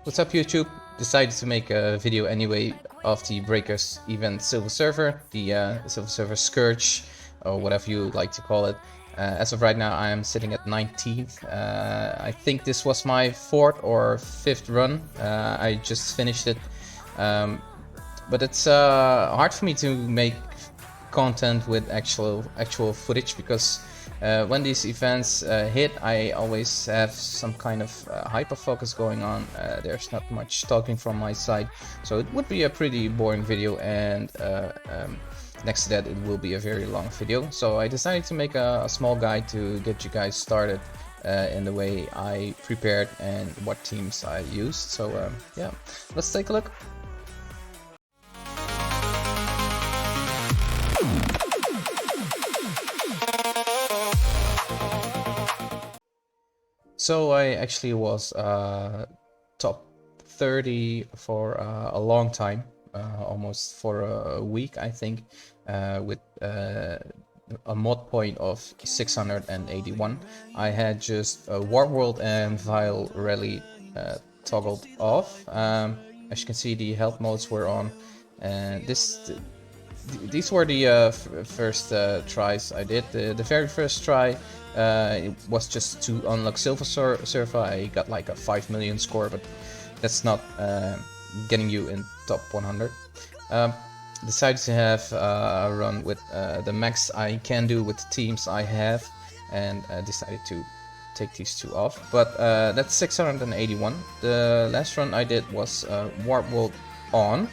What's up, YouTube? Decided to make a video anyway of the Breakers event Silver Server, the Silver Server Scourge, or whatever you like to call it. As of right now, I am sitting at 19th. I think this was my 4th or 5th run. I just finished it, but it's hard for me to make content with actual footage because when these events hit, I always have some kind of hyper focus going on. There's not much talking from my side, so it would be a pretty boring video, and next to that it will be a very long video. So I decided to make a small guide to get you guys started in the way I prepared and what teams I used. So yeah, let's take a look. So I actually was top 30 for a long time, almost for a week, I think, with a mod point of 681. I had just Warp World and Vile Rally toggled off. As you can see, the health modes were on, and these were the first tries I did. The very first try, it was just to unlock Silver Server. I got like a 5 million score, but that's not getting you in top 100. Decided to have a run with the max I can do with the teams I have, and decided to take these two off. But that's 681. The last run I did was Warp World on,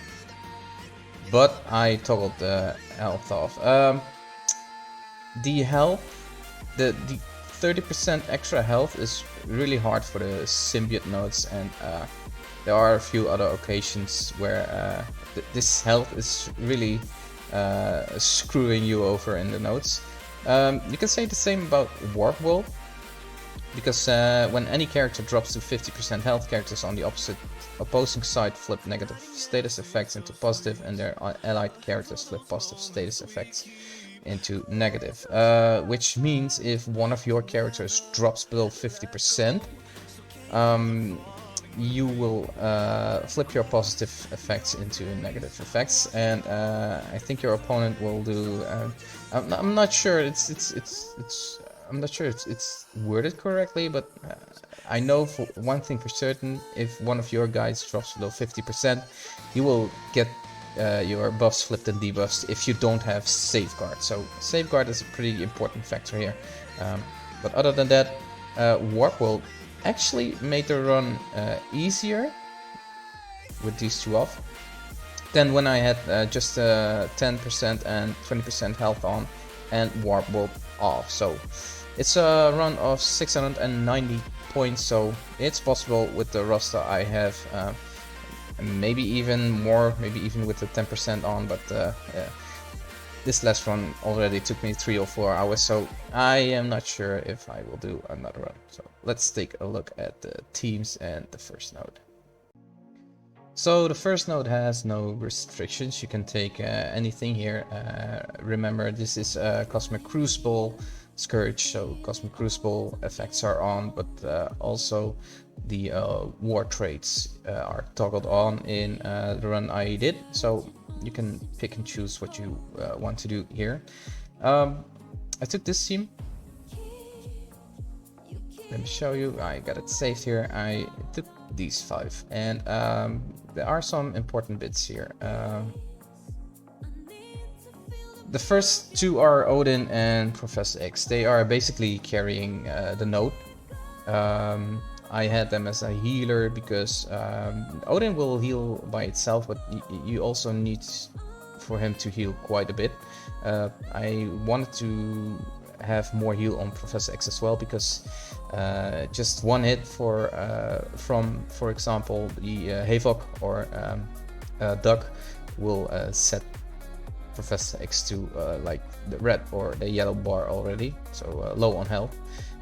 but I toggled the health off. The health, the 30% extra health is really hard for the symbiote nodes, and there are a few other occasions where this health is really screwing you over in the nodes. You can say the same about Warp World, because when any character drops to 50% health, characters on the opposing side flip negative status effects into positive, and their allied characters flip positive status effects into negative. Which means if one of your characters drops below 50%, you will flip your positive effects into negative effects, and I think your opponent will do. I'm not sure I'm not sure it's worded correctly, but I know for one thing for certain: if one of your guys drops below 50%, you will get your buffs flipped and debuffs if you don't have Safeguard. So Safeguard is a pretty important factor here. But other than that, Warp World actually made the run easier with these two off than when I had just 10% and 20% health on and Warp World off. So it's a run of 690 points, so it's possible with the roster I have, maybe even more, maybe even with the 10% on, but this last run already took me 3 or 4 hours, so I am not sure if I will do another run. So let's take a look at the teams and the first node. So the first node has no restrictions. You can take anything here. Remember, this is Cosmic Crucible Scourge, so Cosmic Crucible effects are on, but also the war traits are toggled on in the run I did. So you can pick and choose what you want to do here. I took this team. Let me show you. I got it saved here. I took these 5, and there are some important bits here. The first two are Odin and Professor X. They are basically carrying the node. I had them as a healer because Odin will heal by itself, but you also need for him to heal quite a bit. I wanted to have more heal on Professor X as well, because just one hit from, for example, the Havok or Duck will set Professor X to like the red or the yellow bar already, so low on health.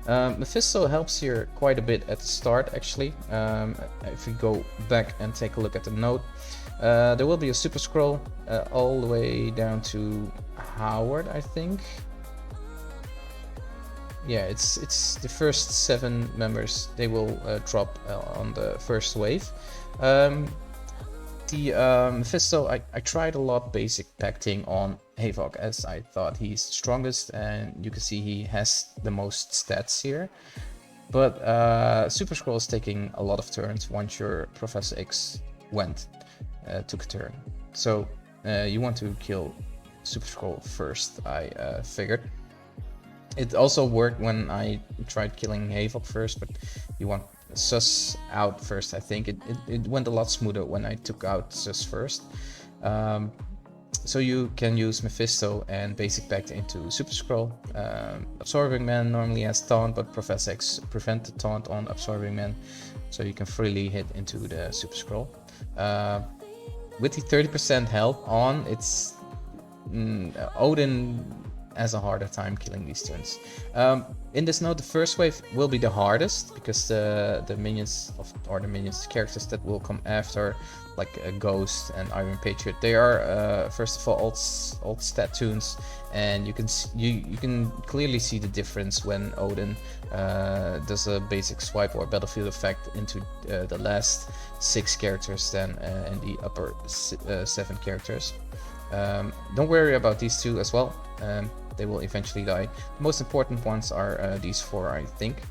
Mephisto helps here quite a bit at the start, actually. If we go back and take a look at the node, there will be a super scroll all the way down to Howard, I think. yeah, it's the first 7 members. They will drop on the first wave. The Mephisto, I tried a lot basic pacting on Havok as I thought he's strongest, and you can see he has the most stats here. But Super Scroll is taking a lot of turns once your Professor X took a turn. So you want to kill Super Scroll first, I figured. It also worked when I tried killing Havok first, but you want Sus out first, I think. It went a lot smoother when I took out Sus first. So you can use Mephisto and Basic Pact into Super Scroll. Absorbing Man normally has Taunt, but Professor X prevent the Taunt on Absorbing Man, so you can freely hit into the Super Scroll. With the 30% health on, it's Odin has a harder time killing these turns. In this node, the first wave will be the hardest because the minions characters that will come after, like Ghost and Iron Patriot, they are first of all old stat tunes, and you can clearly see the difference when Odin does a basic swipe or battlefield effect into the last 6 characters than in the upper 7 characters. Don't worry about these 2 as well. They will eventually die. The most important ones are these 4, I think.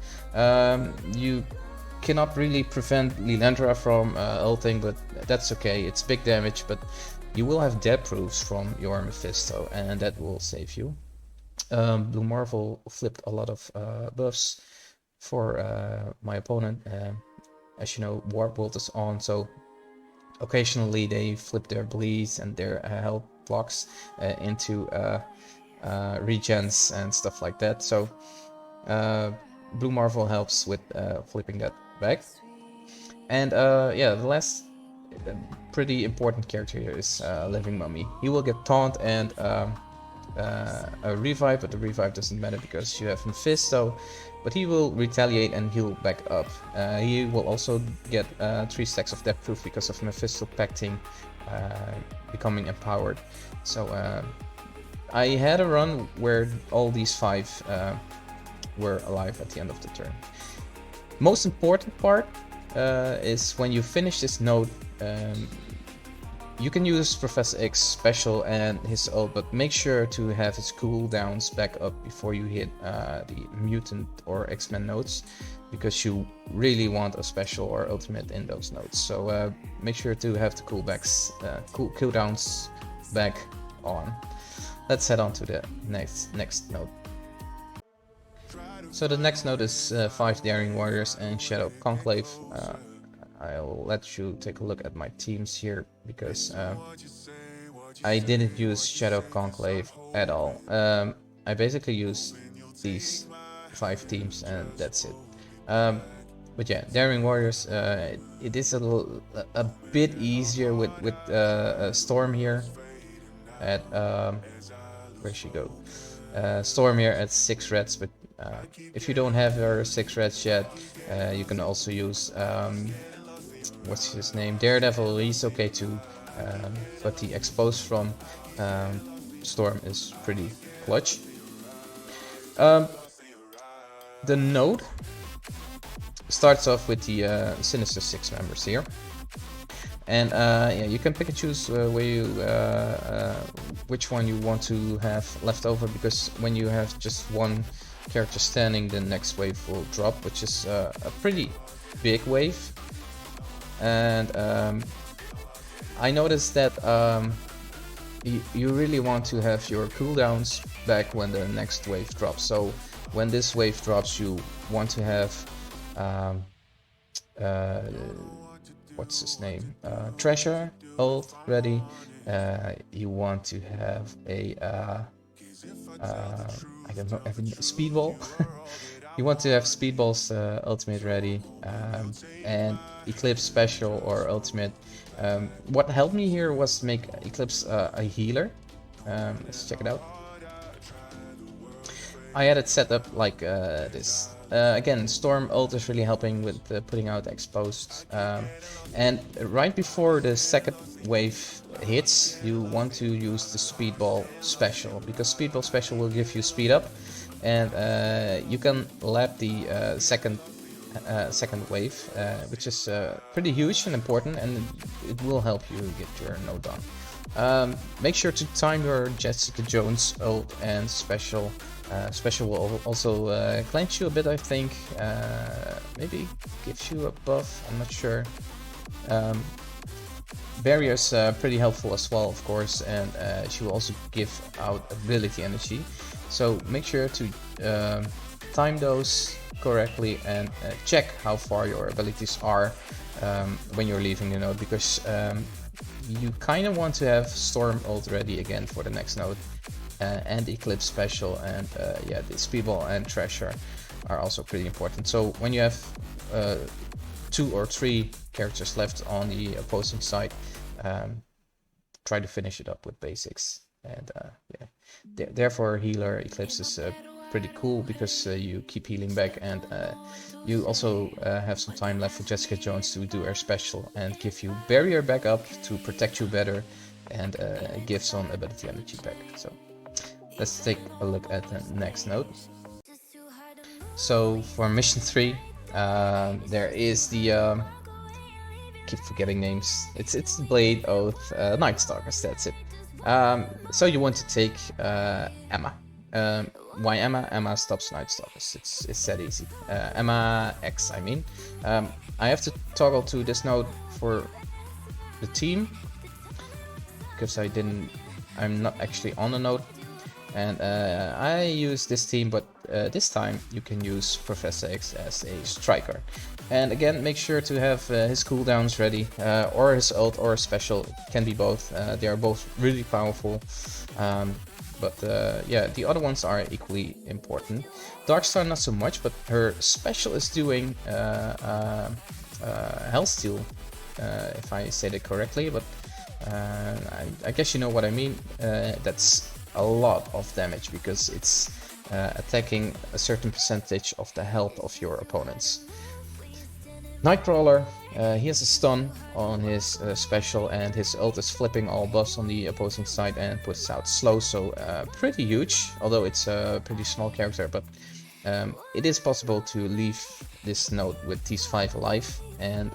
You cannot really prevent Lilandra from ulting, but that's okay. It's big damage, but you will have death proofs from your Mephisto, and that will save you. Blue Marvel flipped a lot of buffs for my opponent. As you know, Warp Bolt is on, so occasionally they flip their bleeds and their health blocks into regens and stuff like that. So Blue Marvel helps with flipping that back. And yeah, the last pretty important character here is Living Mummy. He will get Taunt and a Revive, but the Revive doesn't matter because you have Mephisto. But he will retaliate and heal back up. He will also get 3 stacks of Death Proof because of Mephisto pacting becoming empowered. So I had a run where all these 5 were alive at the end of the turn. Most important part is when you finish this node, you can use Professor X special and his ult, but make sure to have his cooldowns back up before you hit the mutant or X-Men nodes, because you really want a special or ultimate in those nodes. So make sure to have the cooldowns back on. Let's head on to the next node. So the next node is 5 Daring Warriors and Shadow Conclave. I'll let you take a look at my teams here because I didn't use Shadow Conclave at all. I basically used these 5 teams and that's it. But yeah, Daring Warriors, it is a bit easier with Storm here at where'd she go? Storm here at 6 reds, but if you don't have her 6 reds yet, you can also use what's his name? Daredevil. He's okay too, but the expose from Storm is pretty clutch. The node starts off with the Sinister 6 members here. And yeah, you can pick and choose where you, which one you want to have left over, because when you have just one character standing, the next wave will drop, which is a pretty big wave. And I noticed that you really want to have your cooldowns back when the next wave drops. So when this wave drops, you want to have what's his name? Treasure ult ready. You want to have a I don't know, Speedball. You want to have Speedball's ultimate ready, and Eclipse special or ultimate. What helped me here was make Eclipse a healer. Let's check it out. I had it set up like this. Again, Storm ult is really helping with putting out exposed. And right before the second wave hits, you want to use the Speedball special, because Speedball special will give you speed up. and you can lap the second wave, which is pretty huge and important, and it will help you get your node done. Make sure to time your Jessica Jones ult and special. Special will also cleanse you a bit, I think. Maybe gives you a buff, I'm not sure. Barrier's pretty helpful as well, of course, and she will also give out ability energy. So make sure to time those correctly and check how far your abilities are when you're leaving the node, because you kind of want to have Storm ult ready again for the next node, and Eclipse special, and yeah, the Speedball and Treasure are also pretty important. So when you have 2 or 3 characters left on the opposing side, try to finish it up with basics. And yeah, therefore healer Eclipse is pretty cool, because you keep healing back, and you also have some time left for Jessica Jones to do her special and give you barrier back up to protect you better, and give some ability energy back. So let's take a look at the next node. So for mission 3, there is the keep forgetting names. It's Blade, Oath, Night Stalkers. That's it. So you want to take Emma. Why Emma? Emma stops Night Stalkers. It's that easy. Emma X, I mean. I have to toggle to this node for the team, because I'm not actually on the node, and I use this team, but this time you can use Professor X as a striker. And again, make sure to have his cooldowns ready, or his ult or special. It can be both. They are both really powerful. But yeah, the other ones are equally important. Darkstar not so much, but her special is doing Hellsteel, if I say that correctly. But I guess you know what I mean. That's a lot of damage, because it's attacking a certain percentage of the health of your opponents. Nightcrawler, he has a stun on his special, and his ult is flipping all buffs on the opposing side and puts out slow, so pretty huge, although it's a pretty small character. But it is possible to leave this node with these 5 alive, and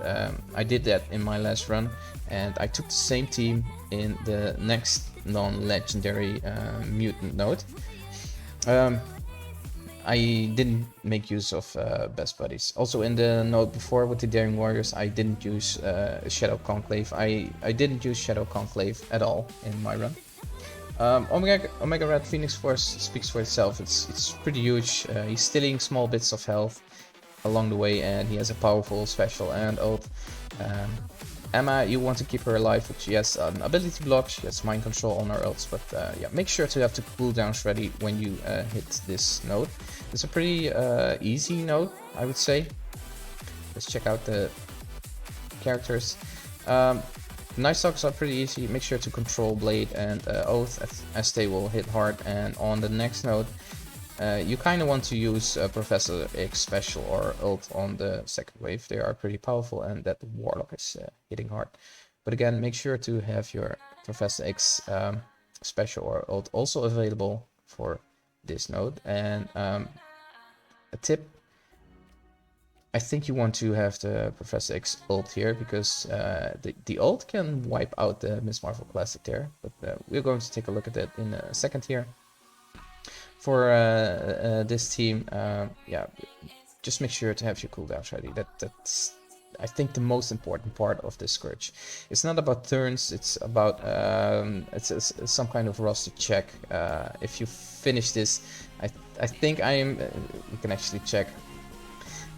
I did that in my last run, and I took the same team in the next non-legendary mutant node. I didn't make use of Best Buddies. Also in the node before with the Daring Warriors, I didn't use Shadow Conclave. I didn't use Shadow Conclave at all in my run. Omega Red Phoenix Force speaks for itself. It's pretty huge. He's stealing small bits of health along the way, and he has a powerful special and ult. Emma, you want to keep her alive, but she has an ability block, she has mind control on her ults, but yeah, make sure to have the cooldowns ready when you hit this node. It's a pretty easy node, I would say. Let's check out the characters. Night Stalkers are pretty easy. Make sure to control Blade and Oath, as they will hit hard, and on the next node you kind of want to use Professor X special or ult on the second wave. They are pretty powerful, and that Warlock is hitting hard. But again, make sure to have your Professor X special or ult also available for this node. And a tip, I think you want to have the Professor X ult here, because the ult can wipe out the Miss Marvel Classic there. But we're going to take a look at that in a second here. For this team, yeah, just make sure to have your cooldowns ready. That's, I think, the most important part of this Scourge. It's not about turns, it's about it's some kind of roster check. If you finish this, I think you can actually check.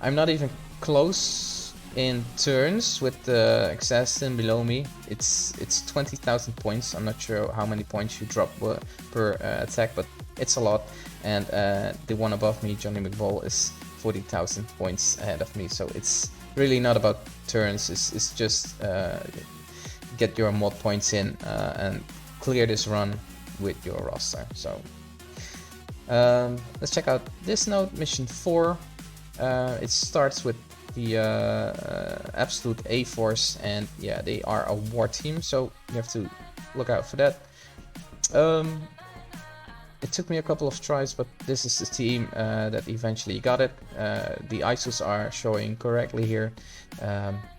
I'm not even close in turns with the assassin below me. It's 20,000 points. I'm not sure how many points you drop per attack, but it's a lot. And the one above me, Johnny McBall, is 40,000 points ahead of me. So it's really not about turns. It's just get your mod points in and clear this run with your roster. So let's check out this node, mission 4. It starts with the Absolute A-Force, and yeah, they are a war team, so you have to look out for that. It took me a couple of tries, but this is the team that eventually got it. The ISOs are showing correctly here.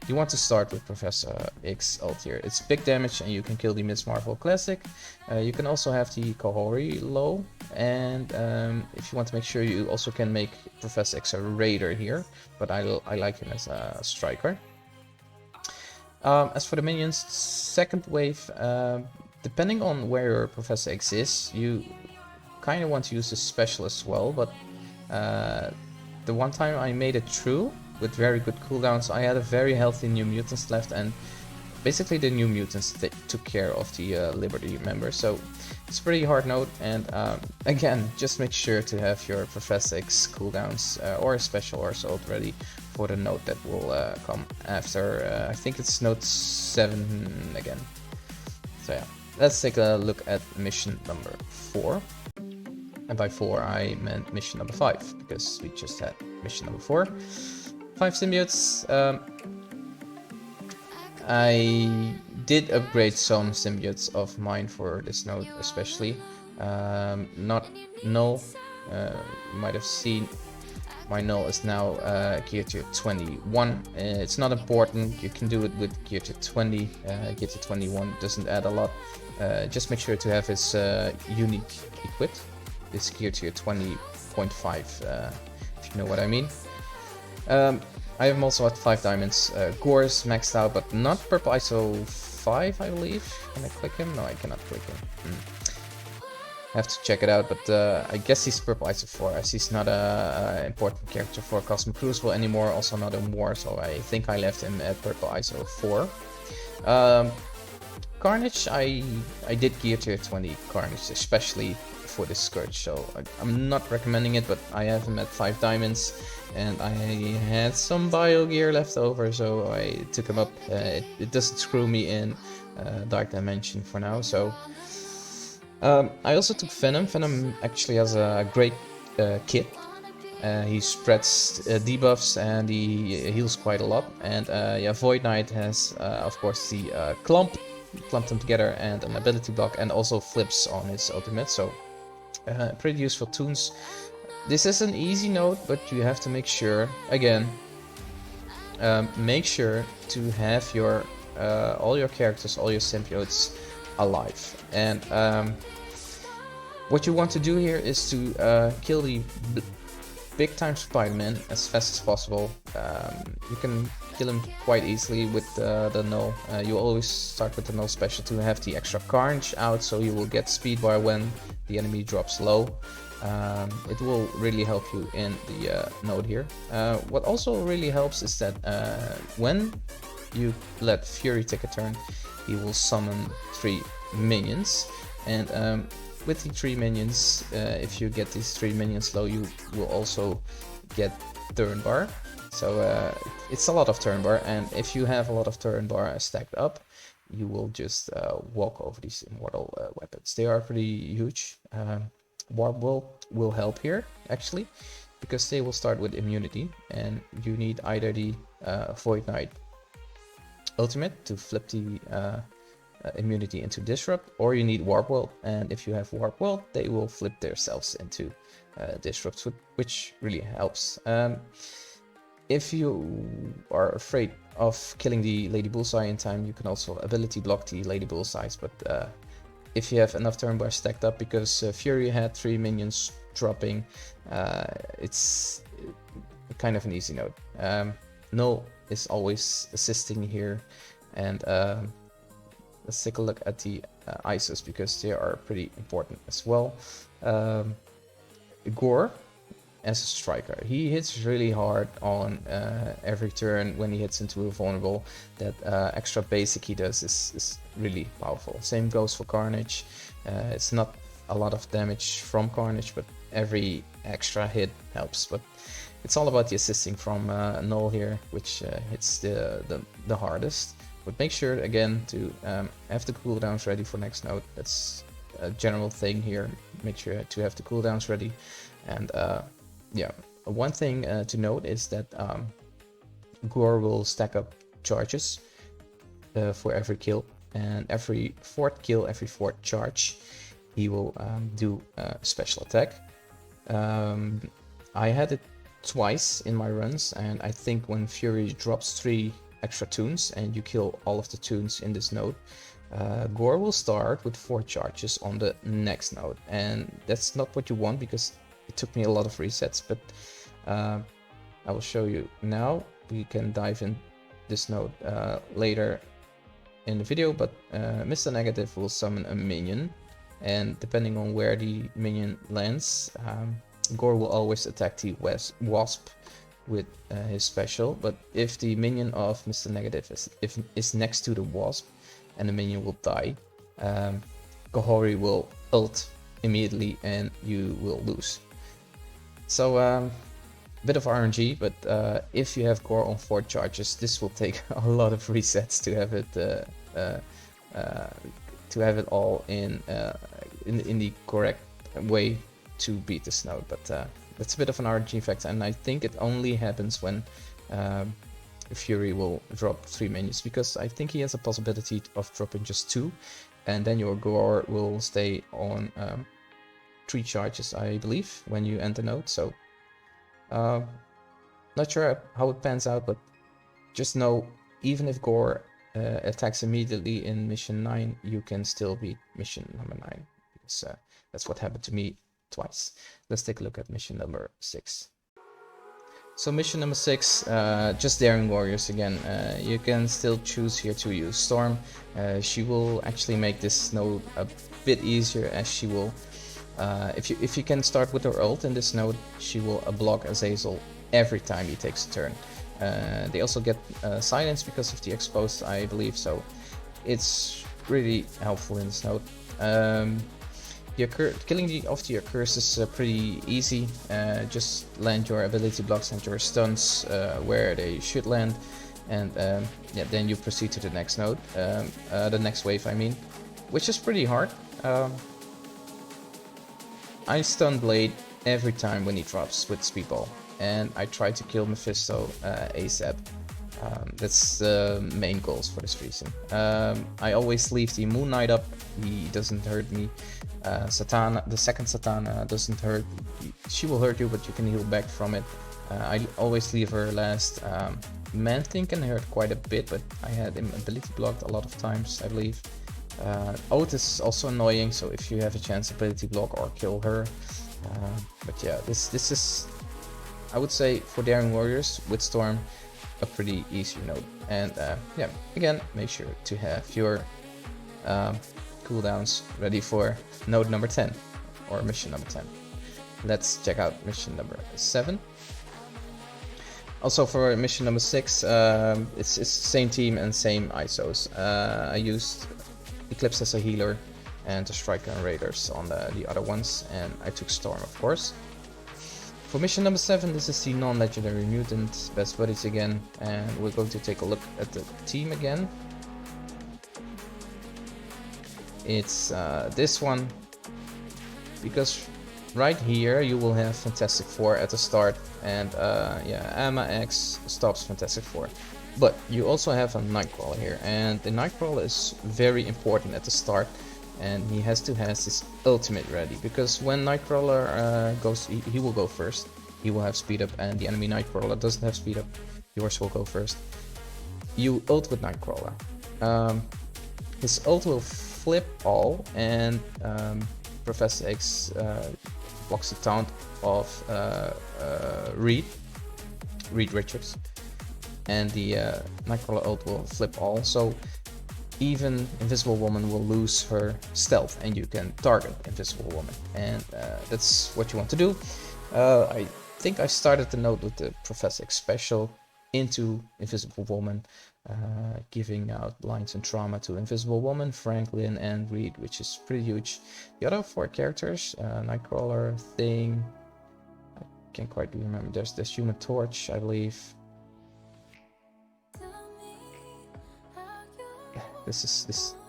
You want to start with Professor X ult here. It's big damage and you can kill the Miss Marvel Classic. You can also have the Kahori low, and if you want to make sure, you also can make Professor X a Raider here, but I like him as a striker. As for the minions, second wave, depending on where your Professor X is, you kind of want to use a special as well, but the one time I made it through with very good cooldowns, I had a very healthy New Mutants left, and basically the New Mutants that took care of the Liberty members, so it's a pretty hard node. And again, just make sure to have your Professor X cooldowns or a special or so ready for the node that will come after. I think it's node 7 again. So yeah, let's take a look at mission number 4. And by 4 I meant mission number 5, because we just had mission number 4. 5 symbiotes. I did upgrade some symbiotes of mine for this node especially. Not null. You might have seen my null is now gear tier 21. It's not important, you can do it with gear tier 20. Gear tier 21 doesn't add a lot. Just make sure to have his unique equipped. This gear tier 20.5, if you know what I mean. I am also at 5 diamonds. Gore's maxed out, but not purple ISO 5, I believe. Can I click him? No, I cannot click him. I have to check it out, but I guess he's purple ISO 4, as he's not a important character for Cosmic Crucible anymore, also not in War, so I think I left him at purple ISO 4. Carnage, I did gear tier 20 Carnage, especially for this Scourge, so I'm not recommending it, but I have him at 5 diamonds, and I had some bio gear left over, so I took him up. It doesn't screw me in Dark Dimension for now, so... I also took Venom. Venom actually has a great kit. He spreads debuffs and he heals quite a lot. And yeah, Void Knight has, of course, the clump them together and an ability block, and also flips on his ultimate. So pretty useful tunes. This is an easy node, but you have to make sure, again, make sure to have your all your characters, all your symbiotes alive. And what you want to do here is to kill the big time Spider-Man as fast as possible. You can kill him quite easily with the null. You always start with the null special to have the extra Carnage out, so you will get speed bar when the enemy drops low. It will really help you in the node here. What also really helps is that when you let Fury take a turn, he will summon 3 minions, and with the 3 minions, if you get these 3 minions low, you will also get turn bar. So it's a lot of turn bar, and if you have a lot of turn bar stacked up, you will just walk over these immortal weapons. They are pretty huge. Warp will help here, actually, because they will start with immunity, and you need either the Void Knight ultimate to flip the immunity into Disrupt, or you need Warp World, and if you have Warp World, they will flip themselves into Disrupt, which really helps. If you are afraid of killing the Lady Bullseye in time, you can also ability block the Lady Bullseyes, but if you have enough turn bars stacked up, because Fury had 3 minions dropping, it's kind of an easy node. Null is always assisting here, and let's take a look at the ISOs, because they are pretty important as well. Gore, as a striker, he hits really hard on every turn. When he hits into a vulnerable, that extra basic he does is really powerful. Same goes for Carnage. It's not a lot of damage from Carnage, but every extra hit helps. But it's all about the assisting from Null here, which hits the hardest. But make sure again to have the cooldowns ready for next node. That's a general thing here. Make sure to have the cooldowns ready. And yeah, one thing to note is that Gore will stack up charges for every kill, and every 4th kill, every 4th charge, he will do a special attack. I had it twice in my runs, and I think when Fury drops 3 extra tunes and you kill all of the tunes in this node, Gore will start with 4 charges on the next node, and that's not what you want because it took me a lot of resets, but I will show you now. We can dive in this node later in the video, but Mr. Negative will summon a minion, and depending on where the minion lands, Gore will always attack the Wasp with his special, but if the minion of Mr. Negative is next to the Wasp and the minion will die, Gohori will ult immediately and you will lose. So bit of RNG, but if you have Gore on 4 charges, this will take a lot of resets to have it all in the correct way to beat this node. But that's a bit of an RNG effect, and I think it only happens when Fury will drop 3 minions, because I think he has a possibility of dropping just 2, and then your Gore will stay on 3 charges, I believe, when you enter node. So not sure how it pans out, but just know, even if Gore attacks immediately in mission 9, you can still beat mission number 9, because that's what happened to me twice. Let's take a look at mission number 6. So mission number 6, just Daring Warriors again. You can still choose here to use Storm. She will actually make this node a bit easier, as she will, if you can start with her ult in this node, she will block Azazel every time he takes a turn. They also get silence because of the exposed, I believe, so it's really helpful in this node. Killing off the Curse is pretty easy. Just land your ability blocks and your stuns where they should land, and yeah, then you proceed to the next node, the next wave, I mean, which is pretty hard. I stun Blade every time when he drops with Speedball, and I try to kill Mephisto ASAP. That's the main goals for this reason. I always leave the Moon Knight up, he doesn't hurt me. Satana, the second Satana doesn't hurt, she will hurt you, but you can heal back from it. I always leave her last. Man-Thing can hurt quite a bit, but I had him ability blocked a lot of times, I believe. Oath is also annoying, so if you have a chance, ability block or kill her. But yeah, this is, I would say, for Daring Warriors with Storm, a pretty easy node. And yeah, again, make sure to have your cooldowns ready for node number 10 or mission number 10. Let's check out mission number 7. Also for mission number 6, it's the same team and same ISOs. I used Eclipse as a healer and the Striker and Raiders on the other ones, and I took Storm, of course. For mission number 7, this is the non-legendary mutant best buddies again, and we're going to take a look at the team again. It's this one, because right here you will have Fantastic Four at the start, and yeah, Amma X stops Fantastic Four. But you also have a Nightcrawler here, and the Nightcrawler is very important at the start, and he has to have his ultimate ready, because when Nightcrawler goes, he will go first. He will have speed up, and the enemy Nightcrawler doesn't have speed up. Yours will go first. You ult with Nightcrawler. His ult will flip all, and Professor X blocks the taunt of Reed Richards, and the Nightcrawler ult will flip all, so even Invisible Woman will lose her stealth, and you can target Invisible Woman, and that's what you want to do. I think I started the node with the Professor X special into Invisible Woman, giving out blinds and trauma to Invisible Woman, Franklin, and Reed, which is pretty huge. The other 4 characters, Nightcrawler, Thing, I can't quite remember. There's Human Torch, I believe.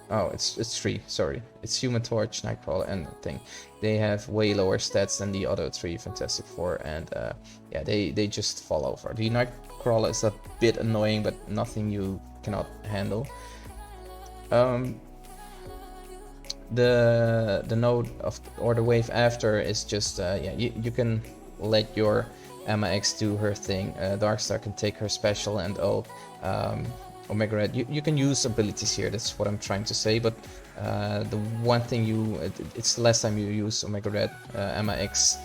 Oh, it's 3. Sorry, it's Human Torch, Nightcrawler, and Thing. They have way lower stats than the other 3 Fantastic Four, and yeah, they just fall over. The Nightcrawler is a bit annoying, but nothing you cannot handle. the node of or the wave after is just yeah, you can let your Emma X do her thing. Darkstar can take her special and ult. Omega Red, you can use abilities here, that's what I'm trying to say, but the one thing it's the last time you use Omega Red, Emma X,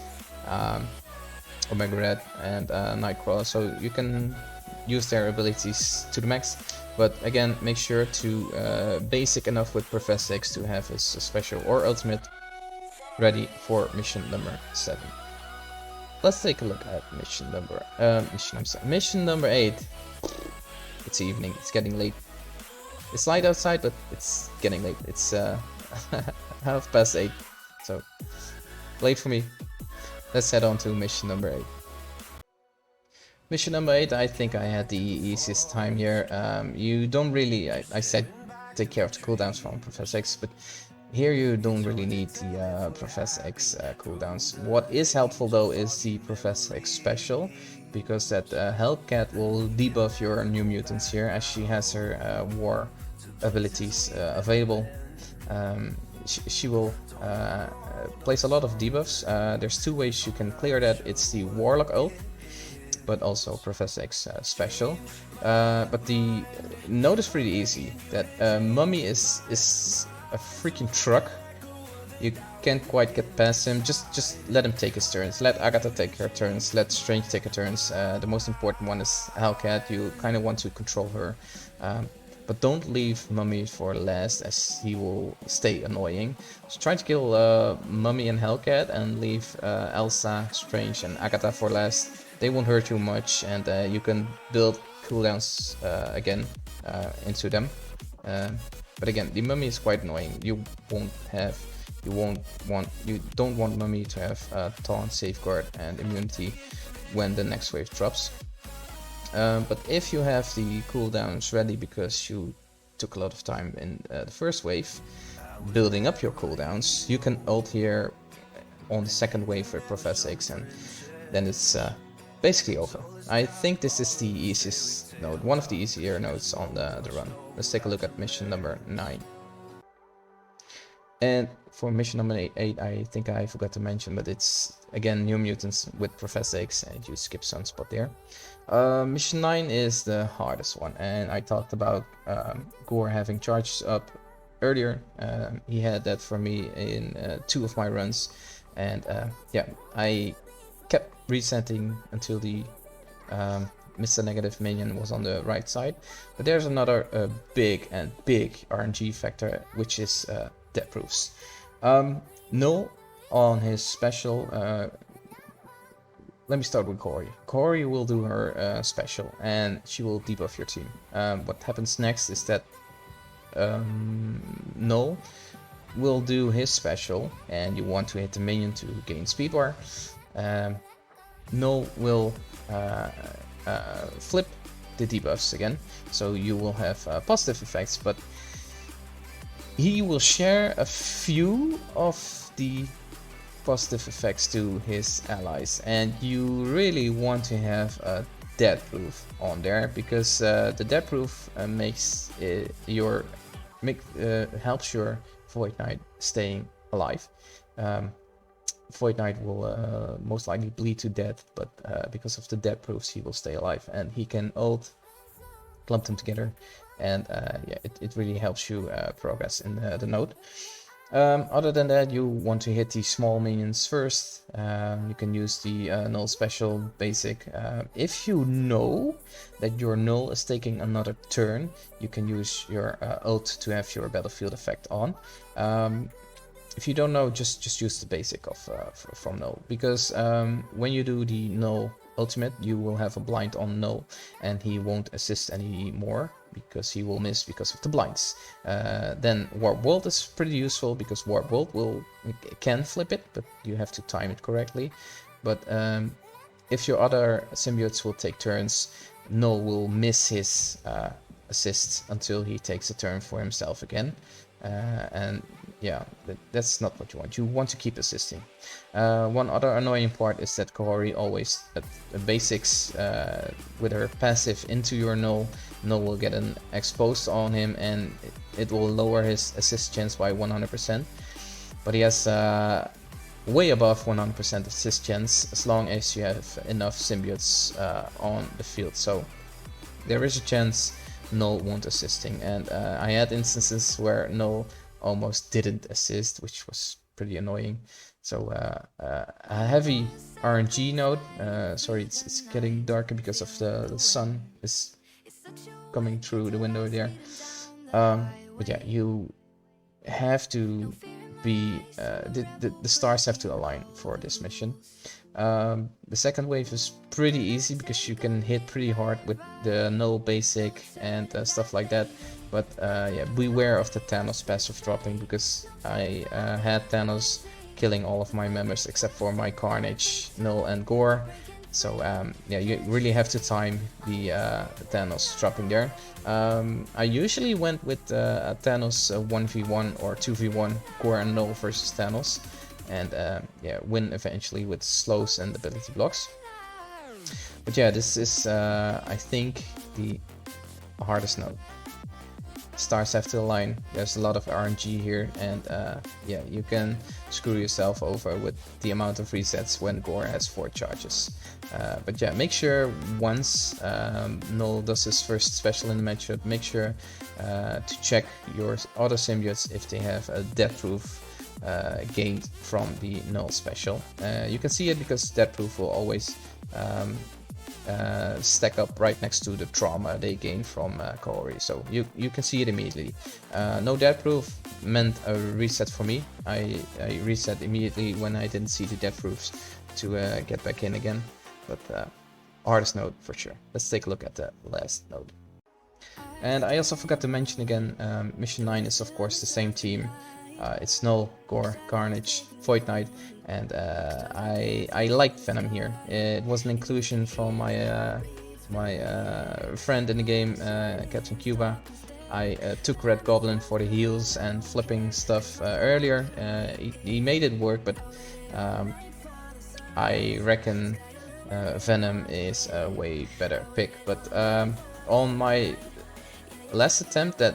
Omega Red and Nightcrawler, so you can use their abilities to the max, but again, make sure to basic enough with Professor X to have his special or ultimate ready for mission number 7. Let's take a look at mission number 8. It's evening, it's getting late. It's light outside, but it's getting late. It's 8:30, so late for me. Let's head on to mission number 8. Mission number 8, I think I had the easiest time here. You don't really, I said take care of the cooldowns from Professor X, but here you don't really need the Professor X cooldowns. What is helpful though is the Professor X special, because that Hellcat will debuff your new mutants here, as she has her war abilities available. She will place a lot of debuffs. There's 2 ways you can clear that. It's the Warlock ult, but also Professor X special. But the node is pretty easy. That Mummy is a freaking truck. You can't quite get past him. Just let him take his turns. Let Agatha take her turns. Let Strange take her turns. The most important one is Hellcat. You kind of want to control her. But don't leave Mummy for last, as he will stay annoying. So try to kill Mummy and Hellcat and leave Elsa, Strange and Agatha for last. They won't hurt you much, and you can build cooldowns again into them. But again, the Mummy is quite annoying. You don't want Mummy to have taunt, safeguard and immunity when the next wave drops. But if you have the cooldowns ready because you took a lot of time in the first wave building up your cooldowns, you can ult here on the second wave with Professor X, and then it's basically over. I think this is the easiest node, one of the easier nodes on the run. Let's take a look at mission number 9. And for mission number 8, I think I forgot to mention, but it's again new mutants with Professor X, and you skip Sunspot there. Mission 9 is the hardest one, and I talked about Gore having charges up earlier. He had that for me in 2 of my runs, and yeah, I kept resetting until the Mr. Negative minion was on the right side. But there's another big RNG factor, which is death proofs. Null on his special. Let me start with Corey. Corey will do her special, and she will debuff your team. What happens next is that Null will do his special, and you want to hit the minion to gain speed bar. Null will flip the debuffs again, so you will have positive effects, but he will share a few of the positive effects to his allies, and you really want to have a death proof on there, because the death proof helps your Void Knight staying alive. Void Knight will most likely bleed to death, but because of the death proofs he will stay alive, and he can ult, clump them together, and yeah, it really helps you progress in the node. Other than that, you want to hit the small minions first. You can use the null special basic. If you know that your null is taking another turn, you can use your ult to have your battlefield effect on. If you don't know, just use the basic of from null, because when you do the null ultimate, you will have a blind on null, and he won't assist anymore because he will miss because of the blinds. Then Warp World is pretty useful, because Warp World can flip it, but you have to time it correctly. But if your other symbiotes will take turns, Null will miss his assist until he takes a turn for himself again. And yeah, that's not what you want. You want to keep assisting. One other annoying part is that Kahori always at the basics with her passive into your null will get an exposed on him, and it will lower his assist chance by 100%. But he has way above 100% assist chance as long as you have enough symbiotes on the field. So there is a chance Null won't assisting, and I had instances where Null almost didn't assist, which was pretty annoying. So a heavy RNG node. Sorry, it's getting darker because of the sun is coming through the window there. But yeah, you have to be the stars have to align for this mission. The second wave is pretty easy because you can hit pretty hard with the null basic and stuff like that. But yeah, beware of the Thanos passive dropping, because I had Thanos killing all of my members except for my Carnage, Null, and Gore. So yeah, you really have to time the Thanos dropping there. I usually went with Thanos 1v1 or 2v1, Gore and Null versus Thanos, and yeah, win eventually with slows and ability blocks. But yeah, this is I think the hardest node. Stars have to align. There's a lot of RNG here, and yeah, you can screw yourself over with the amount of resets when Gore has 4 charges. But yeah, make sure once Null does his first special in the matchup, make sure to check your other symbiotes if they have a death proof gained from the Null special. You can see it because death proof will always stack up right next to the trauma they gain from Kaori, so you can see it immediately. No death proof meant a reset for me. I reset immediately when I didn't see the death proofs to get back in again. But hardest node for sure. Let's take a look at the last node. And I also forgot to mention again, Mission 9 is of course the same team. It's Null, Gore, Carnage, Void Knight, and I liked Venom here. It was an inclusion from my friend in the game, Captain Cuba. I took Red Goblin for the heals and flipping stuff earlier. He made it work, but I reckon Venom is a way better pick. But on my last attempt that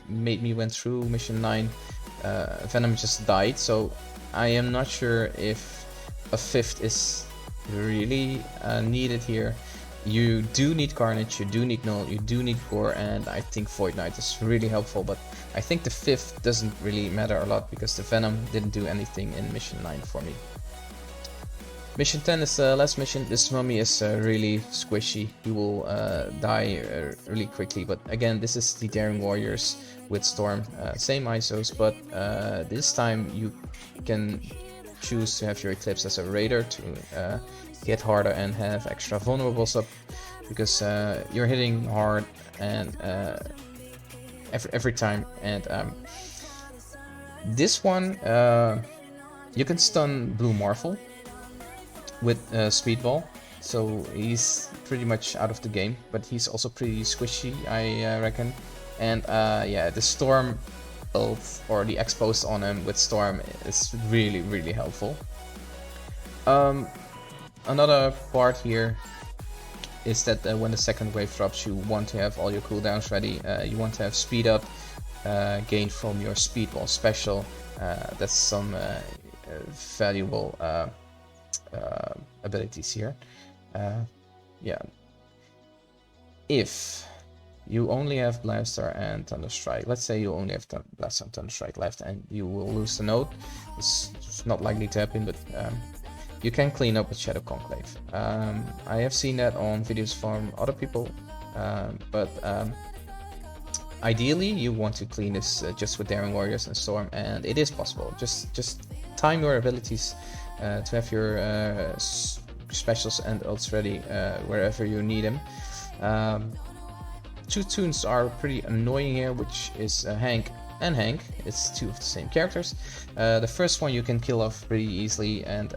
made me went through Mission 9, Venom just died, so I am not sure if a 5th is really needed here. You do need Carnage, you do need Null, you do need Gore, and I think Void Knight is really helpful, but I think the 5th doesn't really matter a lot because the Venom didn't do anything in Mission 9 for me. Mission 10 is the last mission. This mummy is really squishy. He will die really quickly, but again, this is the Daring Warriors with Storm. Same ISOs, but this time you can choose to have your Eclipse as a Raider to hit harder and have extra vulnerables up, because you're hitting hard and every time. And this one, you can stun Blue Marvel with Speedball, so he's pretty much out of the game, but he's also pretty squishy, I reckon. And yeah, the Storm ult or the expose on him with Storm is really helpful. Another part here is that when the second wave drops, you want to have all your cooldowns ready. You want to have speed up gained from your Speedball special. That's some valuable abilities here. Yeah, if you only have Blaster and Thunderstrike, let's say you only have Blaster and Thunderstrike left and you will lose the node, it's not likely to happen, but you can clean up with Shadow Conclave. I have seen that on videos from other people, but ideally you want to clean this just with Daring Warriors and Storm, and it is possible. Just time your abilities to have your specials and ults ready wherever you need them. 2 tunes are pretty annoying here, which is Hank and Hank. It's 2 of the same characters. The first one you can kill off pretty easily and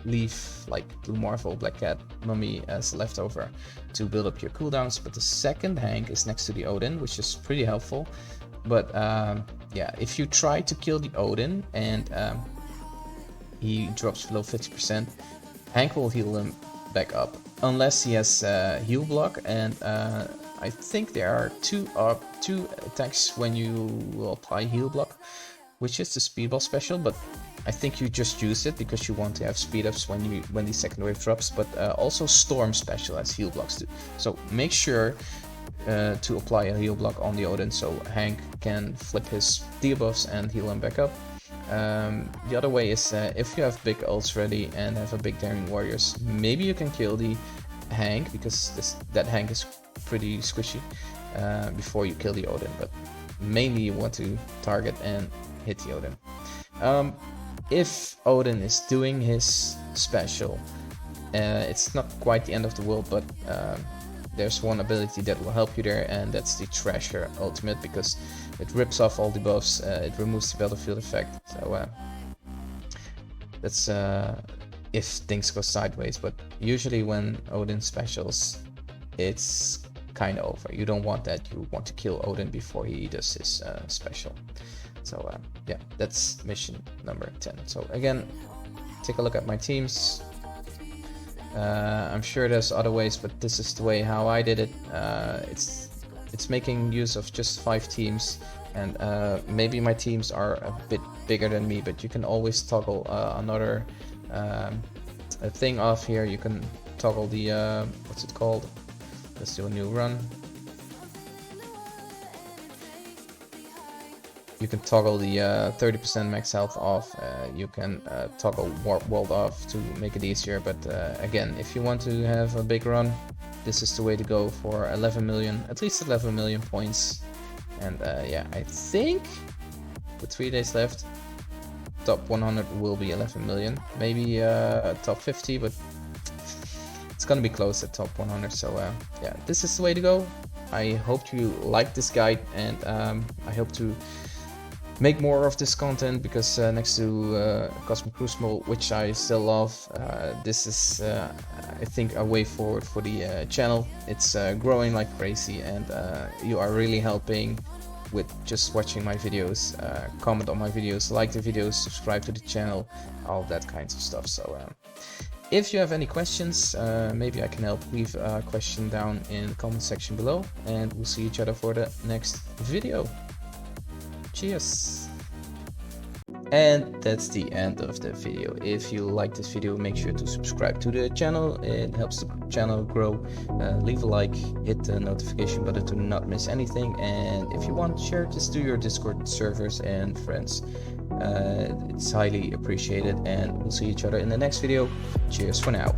leave like Blue Marvel, Black Cat, Mummy as a leftover to build up your cooldowns. But the second Hank is next to the Odin, which is pretty helpful. But yeah, if you try to kill the Odin and he drops below 50%, Hank will heal him back up, unless he has heal block, and I think there are two attacks when you will apply heal block, which is the speedball special, but I think you just use it because you want to have speed ups when the second wave drops, but also storm special as heal blocks do. So make sure to apply a heal block on the Odin so Hank can flip his debuffs and heal him back up. The other way is if you have big ults ready and have a big daring warriors, maybe you can kill the Hank because that Hank is pretty squishy before you kill the Odin, but mainly you want to target and hit the Odin. If Odin is doing his special, it's not quite the end of the world, but there's one ability that will help you there, and that's the Thrasher ultimate, because it rips off all the buffs, it removes the battlefield effect, so that's if things go sideways, but usually when Odin specials, it's kind of over. You don't want that, you want to kill Odin before he does his special. So yeah, that's mission number 10. So again, take a look at my teams. I'm sure there's other ways, but this is the way how I did it. It's making use of just 5 teams, and maybe my teams are a bit bigger than me, but you can always toggle another thing off here. You can toggle the what's it called? Let's do a new run. You can toggle the 30% max health off. You can toggle warp world off to make it easier. But again, if you want to have a big run, this is the way to go for 11 million, at least 11 million points. And yeah, I think with 3 days left, top 100 will be 11 million. Maybe top 50, but it's gonna be close at top 100. So yeah, this is the way to go. I hope you like this guide, and I hope to make more of this content, because next to Cosmic Crucible, which I still love, this is I think a way forward for the channel. It's growing like crazy, and you are really helping with just watching my videos. Comment on my videos, like the videos, subscribe to the channel, all that kinds of stuff. So if you have any questions, maybe I can help. Leave a question down in the comment section below, and we'll see each other for the next video. Cheers! And that's the end of the video. If you like this video, make sure to subscribe to the channel. It helps the channel grow. Leave a like, hit the notification button to not miss anything. And if you want, share this to your Discord servers and friends. It's highly appreciated, and we'll see each other in the next video. Cheers for now.